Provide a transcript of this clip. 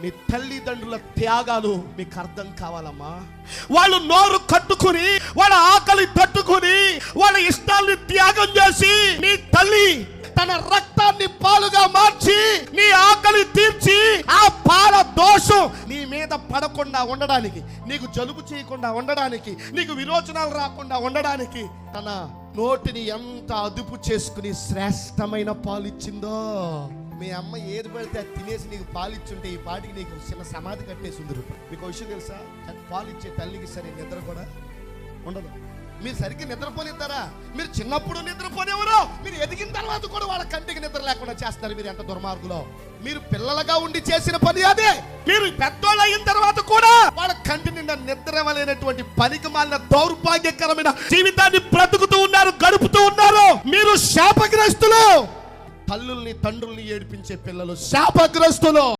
నీ తల్లిదండ్రుల త్యాగాలు మీకు అర్థం కావాలమ్మా. వాళ్ళు నోరు కట్టుకుని, వాళ్ళ ఆకలి తట్టుకుని, వాళ్ళ ఇష్టాల్ని త్యాగం చేసి, నీ తల్లి తన రక్తాన్ని పాలుగా మార్చి నీ ఆకలి తీర్చి, ఆ పాల దోషం నీ మీద పడకుండా ఉండడానికి, నీకు జలుబు చేయకుండా ఉండడానికి, నీకు విరోచనాలు రాకుండా ఉండడానికి తన నోటిని ఎంత అదుపు చేసుకుని శ్రేష్టమైన పాలు ఇచ్చిందో. మీ అమ్మ ఏది పడితే అది తినేసి నీకు పాలు ఇచ్చుంటే ఈ పాటికి నీకు చిన్న సమాధి కట్టేసి ఉందరు. మీకు విషయం తెలుసా? పాలు ఇచ్చే తల్లికి సరే నిద్ర కూడా ఉండదు. మీరు సరిగ్గా నిద్రపోనిస్తారా? మీరు చిన్నప్పుడు నిద్రపోనేవరో, మీరు ఎదిగిన తర్వాత కూడా వాళ్ళ కంటికి నిద్ర లేకుండా చేస్తారు. మీరు ఎంత దుర్మార్గులో! మీరు పిల్లలుగా ఉండి చేసిన పని అదే. మీరు పెద్దోళ్ళు అయిన తర్వాత కూడా వాళ్ళ కంటి నిండా నిద్ర లేనటువంటి పనికి మాలిన దౌర్భాగ్యకరమైన జీవితాన్ని బ్రతుకుతూ ఉన్నారు, గడుపుతూ ఉన్నారు. మీరు శాపగ్రస్తులు. తల్లుల్ని తండ్రుల్ని ఏడిపించే పిల్లలు శాపగ్రస్తులు.